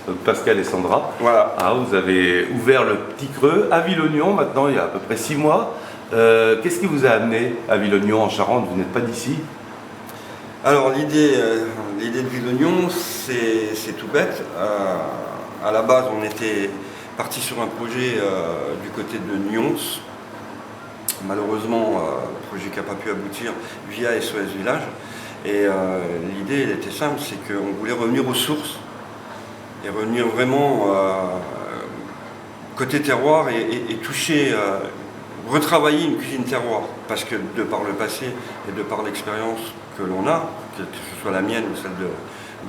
Donc Pascal et Sandra, Voilà. ah, vous avez ouvert le Petit Creux à Villognon maintenant il y a à peu près 6 mois. Qu'est-ce qui vous a amené à Villognon en Charente? Vous n'êtes pas d'ici? Alors l'idée de Villognon, c'est tout bête. À la base, on était parti sur un projet du côté de Nyons. Malheureusement, projet qui n'a pas pu aboutir via SOS Village. Et l'idée, elle était simple, c'est qu'on voulait revenir aux sources et revenir vraiment côté terroir et toucher, retravailler une cuisine terroir. Parce que de par le passé et de par l'expérience que l'on a, que ce soit la mienne ou celle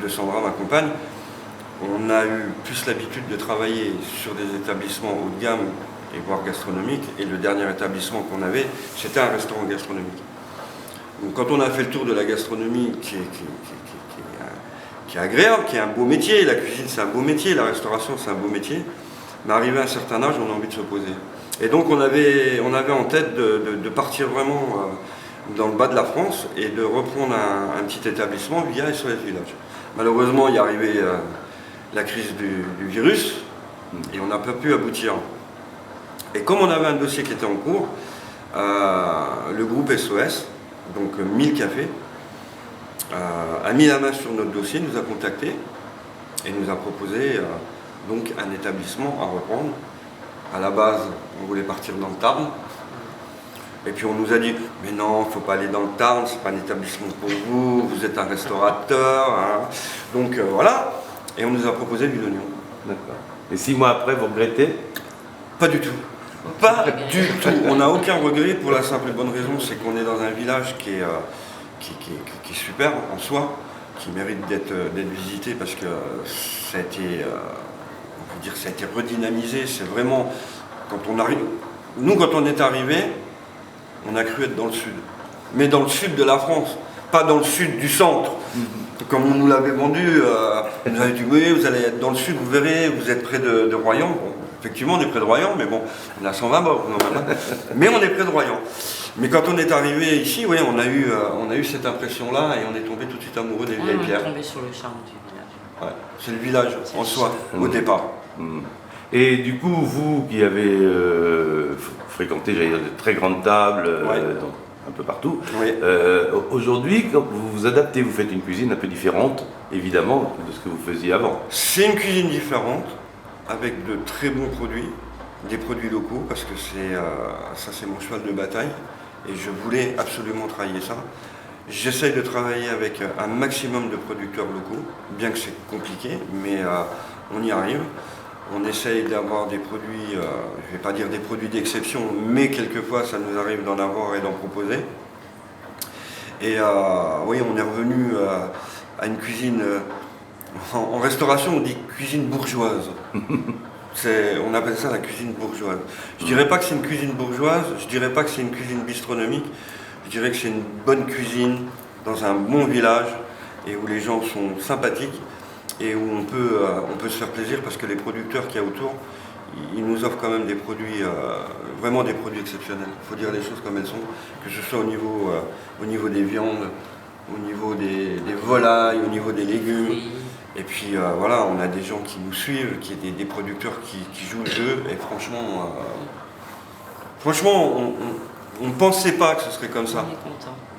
de Sandra, ma compagne, on a eu plus l'habitude de travailler sur des établissements haut de gamme et voire gastronomiques. Et le dernier établissement qu'on avait, c'était un restaurant gastronomique. Donc quand on a fait le tour de la gastronomie, qui est agréable, qui est un beau métier, la cuisine c'est un beau métier, la restauration c'est un beau métier, mais arrivé à un certain âge, on a envie de se poser. Et donc on avait en tête de partir vraiment dans le bas de la France et de reprendre un petit établissement via SOS Village. Malheureusement, il est arrivé la crise du virus et on n'a pas pu aboutir. Et comme on avait un dossier qui était en cours, le groupe SOS, donc 1000 cafés, a mis la main sur notre dossier, nous a contactés et nous a proposé donc un établissement à reprendre. À la base, on voulait partir dans le Tarn. Et puis on nous a dit, mais non, il ne faut pas aller dans le Tarn, c'est pas un établissement pour vous, vous êtes un restaurateur. Hein. Donc voilà, et on nous a proposé Villognon. D'accord. Et 6 mois après, vous regrettez? Pas du tout. Pas du tout. On n'a aucun regret pour la simple et bonne raison, c'est qu'on est dans un village qui est super en soi, qui mérite d'être visité parce que ça a été, on peut dire, ça a été redynamisé. C'est vraiment, quand on arrive, nous quand on est arrivé, on a cru être dans le sud, mais dans le sud de la France, pas dans le sud du centre. Comme on nous l'avait vendu, on nous avait dit oui, vous allez être dans le sud, vous verrez, vous êtes près de Royan. Bon, effectivement, on est près de Royan, mais bon, on a 120 morts, mais on est près de Royan. Mais quand on est arrivé ici, oui, on a eu cette impression-là et on est tombé tout de suite amoureux des vieilles pierres. On est tombé sur le charme du village. Ouais, c'est le village en soi, au départ. Et du coup, vous qui avez fréquenté, j'allais dire, de très grandes tables, un peu partout, Oui. Aujourd'hui, quand vous vous adaptez, vous faites une cuisine un peu différente, évidemment, de ce que vous faisiez avant. C'est une cuisine différente, avec de très bons produits, des produits locaux, parce que ça c'est mon cheval de bataille, et je voulais absolument travailler ça. J'essaye de travailler avec un maximum de producteurs locaux, bien que c'est compliqué, mais on y arrive. On essaye d'avoir des produits, je ne vais pas dire des produits d'exception, mais quelquefois ça nous arrive d'en avoir et d'en proposer. Et oui, on est revenu à une cuisine, en restauration on dit cuisine bourgeoise. On appelle ça la cuisine bourgeoise. Je ne dirais pas que c'est une cuisine bourgeoise, je ne dirais pas que c'est une cuisine bistronomique, je dirais que c'est une bonne cuisine dans un bon village et où les gens sont sympathiques. Et où on peut se faire plaisir parce que les producteurs qu'il y a autour, ils nous offrent quand même des produits, vraiment des produits exceptionnels. Il faut dire les choses comme elles sont, que ce soit au niveau des viandes, au niveau des volailles, au niveau des légumes. Et puis voilà, on a des gens qui nous suivent, des producteurs qui jouent le jeu. Et franchement, on ne pensait pas que ce serait comme ça,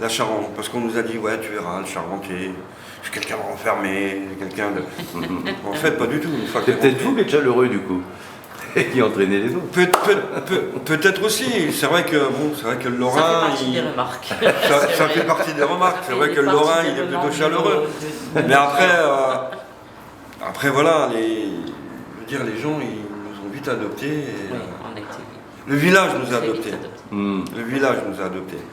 la Charente. Parce qu'on nous a dit, ouais, tu verras, le Charentier. C'est quelqu'un de renfermé, quelqu'un de... En fait, pas du tout. C'est peut-être vous qui êtes chaleureux du coup, et qui entraînez les autres. Peut-être aussi. C'est vrai que le Lorrain... Ça fait partie des remarques. Ça fait partie des remarques. C'est vrai que le Lorrain, il est plutôt chaleureux. Mais après voilà, je veux dire, les gens, ils nous ont vite adoptés. Et, Oui, on a été... le village nous a Très vite adoptés. adoptés. Le village nous a adoptés.